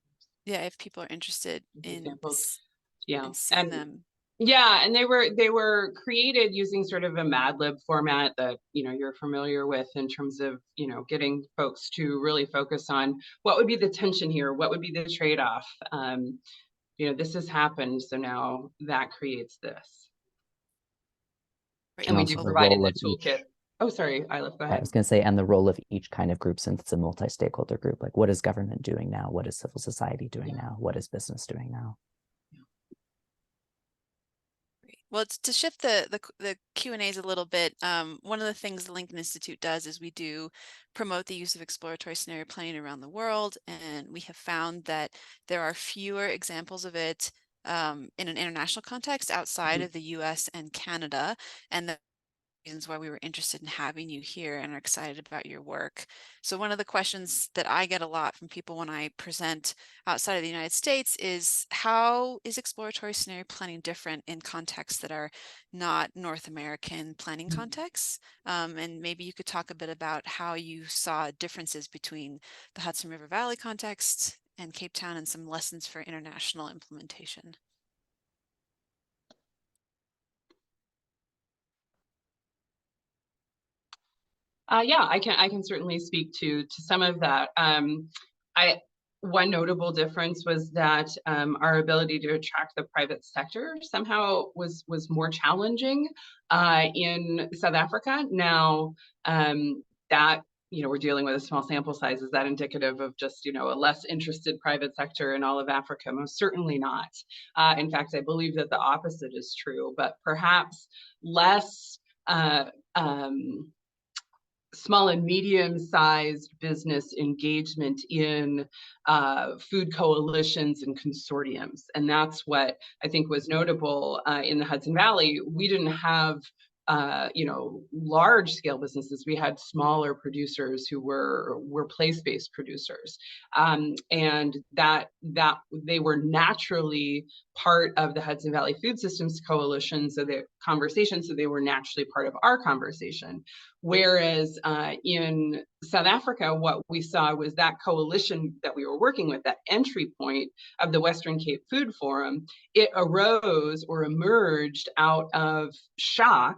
S1: Yeah, if people are interested in
S2: examples. Yeah,
S1: seeing them.
S2: Yeah, and they were created using sort of a Mad Lib format that you're familiar with, in terms of getting folks to really focus on what would be the tension here, what would be the trade-off. This has happened, so now that creates this.
S1: Right.
S2: And we do provided the toolkit. Oh, sorry, Eilif, go ahead.
S3: I was going to say, and the role of each kind of group, since it's a multi-stakeholder group, like what is government doing now? What is civil society doing now? What is business doing now?
S1: Well, it's to shift the Q&As a little bit. One of the things the Lincoln Institute does is we do promote the use of exploratory scenario planning around the world, and we have found that there are fewer examples of it in an international context outside of the US and Canada, and the reasons why we were interested in having you here and are excited about your work. So one of the questions that I get a lot from people when I present outside of the United States is, how is exploratory scenario planning different in contexts that are not North American planning contexts? And maybe you could talk a bit about how you saw differences between the Hudson River Valley context and Cape Town, and some lessons for international implementation.
S2: Yeah, I can certainly speak to some of that. One notable difference was that our ability to attract the private sector somehow was more challenging in South Africa. Now that we're dealing with a small sample size, is that indicative of just a less interested private sector in all of Africa? Most certainly not. In fact, I believe that the opposite is true, but perhaps less small and medium-sized business engagement in food coalitions and consortiums. And that's what I think was notable in the Hudson Valley. We didn't have large scale businesses. We had smaller producers who were place-based producers, and that they were naturally part of the Hudson Valley Food Systems Coalition, so the conversation, so they were naturally part of our conversation. Whereas in South Africa, what we saw was that coalition that we were working with, that entry point of the Western Cape Food Forum, it arose or emerged out of shock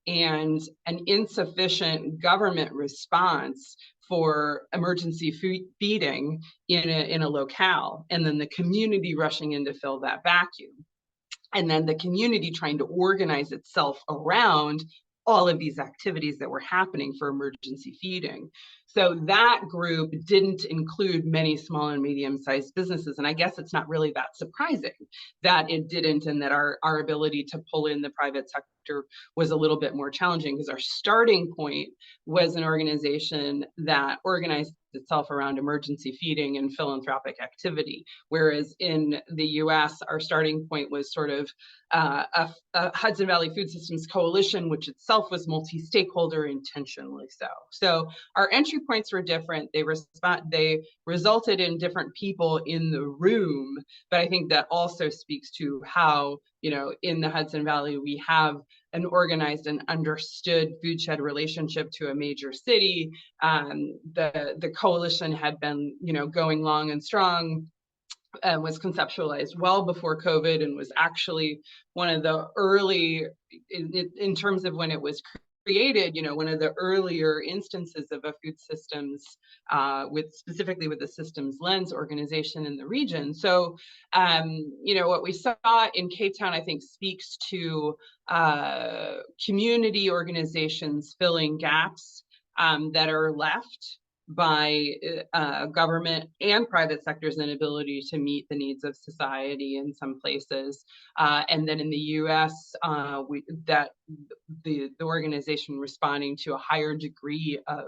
S2: and an insufficient government response for emergency food feeding in a locale, and then the community rushing in to fill that vacuum. And then the community trying to organize itself around all of these activities that were happening for emergency feeding. So that group didn't include many small and medium-sized businesses. And I guess it's not really that surprising that it didn't, and that our ability to pull in the private sector was a little bit more challenging, because our starting point was an organization that organized itself around emergency feeding and philanthropic activity. Whereas in the US, our starting point was sort of a Hudson Valley Food Systems Coalition, which itself was multi-stakeholder, intentionally so. So our entry points were different. They resulted in different people in the room, but I think that also speaks to how, in the Hudson Valley, we have an organized and understood food shed relationship to a major city. The coalition had been, going long and strong, was conceptualized well before COVID, and was actually one of the early, in terms of when it was created, one of the earlier instances of a food systems, specifically with the systems lens organization in the region. So, what we saw in Cape Town, I think, speaks to community organizations filling gaps that are left by government and private sector's inability to meet the needs of society in some places. And then in the US, the organization responding to a higher degree of,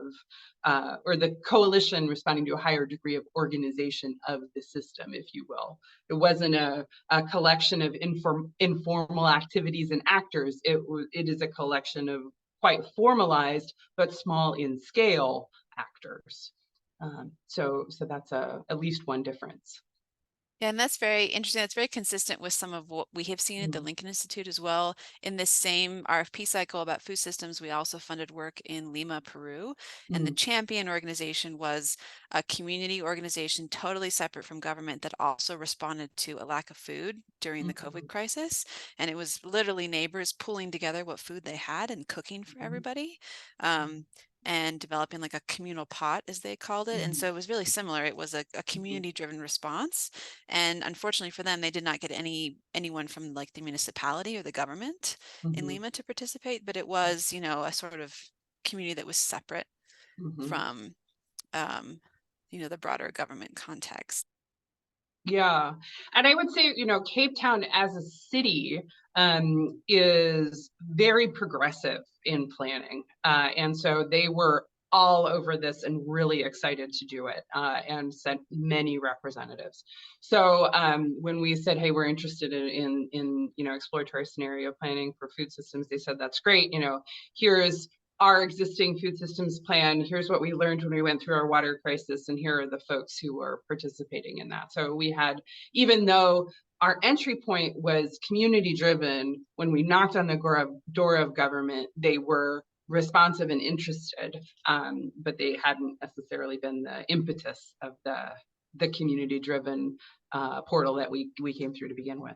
S2: or the coalition responding to a higher degree of organization of the system, if you will. It wasn't a collection of informal activities and actors. It is a collection of quite formalized, but small in scale actors. So that's at least one difference.
S1: Yeah, and that's very interesting. That's very consistent with some of what we have seen at the Lincoln Institute as well. In this same RFP cycle about food systems, we also funded work in Lima, Peru. And the Champion organization was a community organization totally separate from government that also responded to a lack of food during the COVID crisis. And it was literally neighbors pulling together what food they had and cooking for everybody. And developing like a communal pot, as they called it. And so it was really similar. It was a community-driven response. And unfortunately for them, they did not get anyone from like the municipality or the government in Lima to participate, but it was, a sort of community that was separate from, the broader government context.
S2: Yeah, and I would say, Cape Town as a city is very progressive in planning. And so they were all over this and really excited to do it, and sent many representatives. So when we said, hey, we're interested in exploratory scenario planning for food systems, they said, that's great. Here's our existing food systems plan. Here's what we learned when we went through our water crisis, and here are the folks who were participating in that. So we had, even though our entry point was community driven, when we knocked on the door of government, they were responsive and interested, but they hadn't necessarily been the impetus of the community driven portal that we came through to begin with.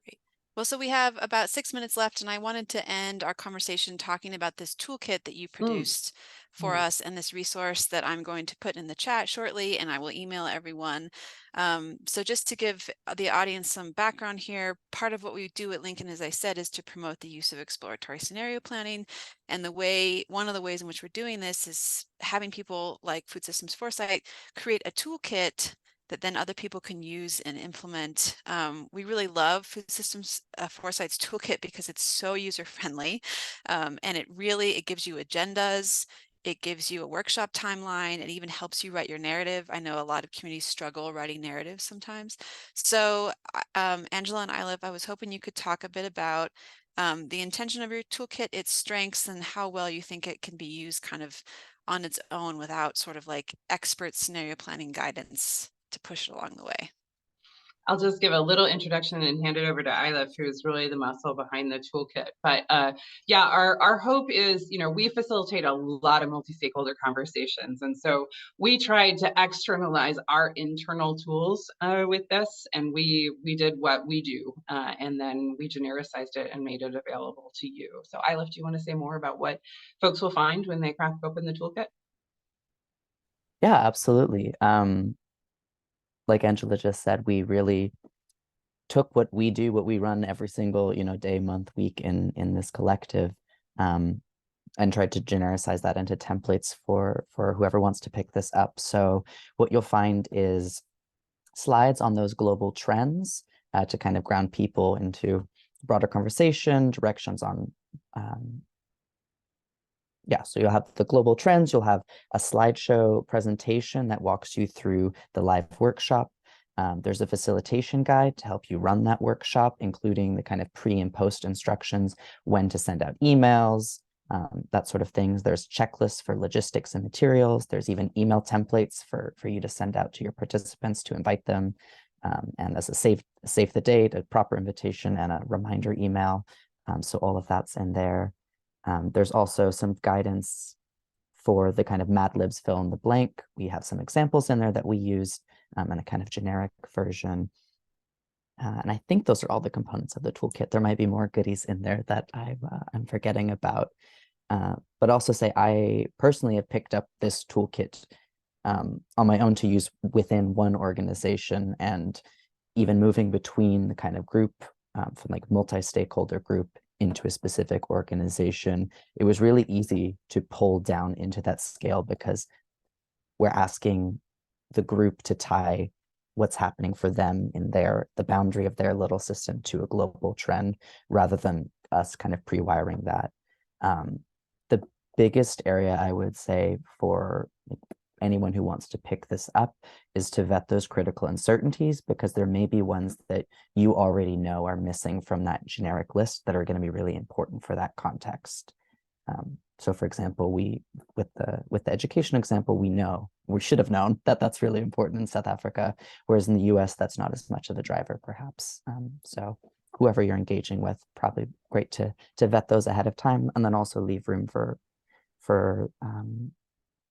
S1: Great. Well, so we have about 6 minutes left, and I wanted to end our conversation talking about this toolkit that you produced for us and this resource that I'm going to put in the chat shortly, and I will email everyone. So just to give the audience some background here, part of what we do at Lincoln, as I said, is to promote the use of exploratory scenario planning. And one of the ways in which we're doing this is having people like Food Systems Foresight create a toolkit that then other people can use and implement. We really love Food Systems Foresight's toolkit because it's so user-friendly, and it gives you agendas, it gives you a workshop timeline, it even helps you write your narrative. I know a lot of communities struggle writing narratives sometimes. So Angela and Eilif, I was hoping you could talk a bit about the intention of your toolkit, its strengths, and how well you think it can be used kind of on its own without sort of like expert scenario planning guidance to push it along the way.
S2: I'll just give a little introduction and hand it over to Eilif, who's really the muscle behind the toolkit. But yeah, our hope is, we facilitate a lot of multi-stakeholder conversations. And so we tried to externalize our internal tools with this, and we did what we do, and then we genericized it and made it available to you. So Eilif, do you want to say more about what folks will find when they crack open the toolkit?
S3: Yeah, absolutely. Like Angela just said, we really took what we run every single, day, month, week in this collective, and tried to genericize that into templates for whoever wants to pick this up. So what you'll find is slides on those global trends to kind of ground people into broader conversation, directions on so you'll have the global trends, you'll have a slideshow presentation that walks you through the live workshop. There's a facilitation guide to help you run that workshop, including the kind of pre and post instructions, when to send out emails, that sort of things. There's checklists for logistics and materials. There's even email templates for you to send out to your participants to invite them. And there's a save the date, a proper invitation, and a reminder email. So all of that's in there. There's also some guidance for the kind of Mad Libs fill in the blank. We have some examples in there that we use and a kind of generic version. And I think those are all the components of the toolkit. There might be more goodies in there that I'm forgetting about. But also say I personally have picked up this toolkit on my own to use within one organization, and even moving between the kind of group from like multi-stakeholder group into a specific organization, it was really easy to pull down into that scale because we're asking the group to tie what's happening for them in the boundary of their little system to a global trend, rather than us kind of pre-wiring that. The biggest area I would say for anyone who wants to pick this up is to vet those critical uncertainties, because there may be ones that you already know are missing from that generic list that are going to be really important for that context. So for example, with the education example, we should have known that that's really important in South Africa, whereas in the US, that's not as much of a driver, perhaps. So whoever you're engaging with, probably great to vet those ahead of time, and then also leave room for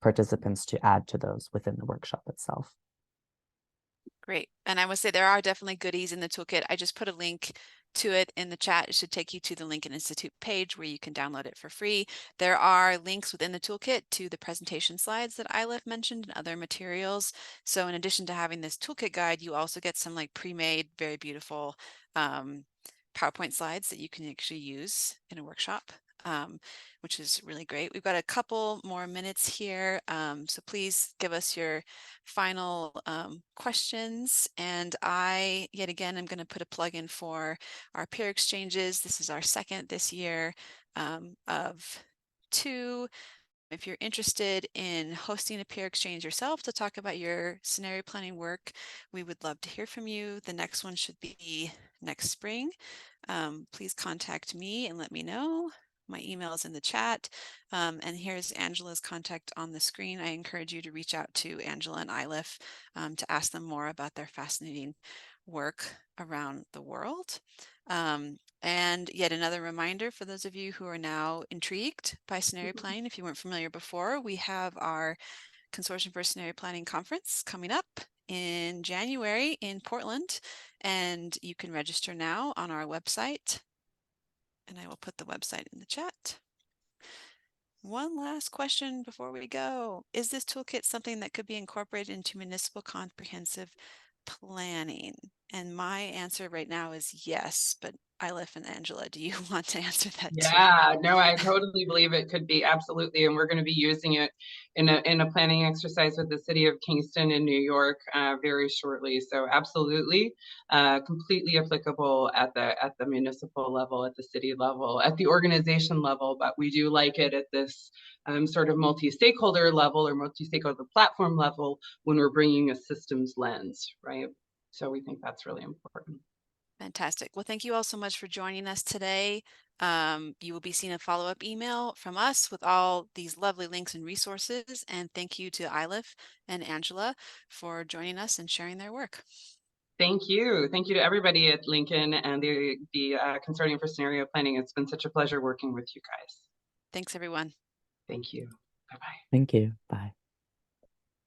S3: participants to add to those within the workshop itself.
S1: Great. And I would say there are definitely goodies in the toolkit. I just put a link to it in the chat. It should take you to the Lincoln Institute page where you can download it for free. There are links within the toolkit to the presentation slides that Eilif mentioned and other materials. So in addition to having this toolkit guide, you also get some like pre-made, very beautiful PowerPoint slides that you can actually use in a workshop. Which is really great. We've got a couple more minutes here, so please give us your final questions. And yet again, I'm going to put a plug in for our peer exchanges. This is our second this year of 2. If you're interested in hosting a peer exchange yourself to talk about your scenario planning work, we would love to hear from you. The next one should be next spring. Please contact me and let me know. My email is in the chat, and here's Angela's contact on the screen. I encourage you to reach out to Angela and Eilif to ask them more about their fascinating work around the world. And yet another reminder for those of you who are now intrigued by scenario planning, if you weren't familiar before, we have our Consortium for Scenario Planning Conference coming up in January in Portland, and you can register now on our website. And I will put the website in the chat. One last question before we go. Is this toolkit something that could be incorporated into municipal comprehensive planning? And my answer right now is yes, but Eilif and Angela, do you want to answer that too?
S2: Yeah, no, I totally believe it could be, absolutely. And we're going to be using it in a planning exercise with the city of Kingston in New York very shortly. So absolutely, completely applicable at the municipal level, at the city level, at the organization level. But we do like it at this sort of multi-stakeholder level or multi-stakeholder platform level when we're bringing a systems lens, right? So we think that's really important.
S1: Fantastic. Well, thank you all so much for joining us today. You will be seeing a follow-up email from us with all these lovely links and resources. And thank you to Eilif and Angela for joining us and sharing their work.
S2: Thank you. Thank you to everybody at Lincoln and the Consortium for Scenario Planning. It's been such a pleasure working with you guys.
S1: Thanks, everyone.
S2: Thank you. Bye-bye.
S3: Thank you. Bye.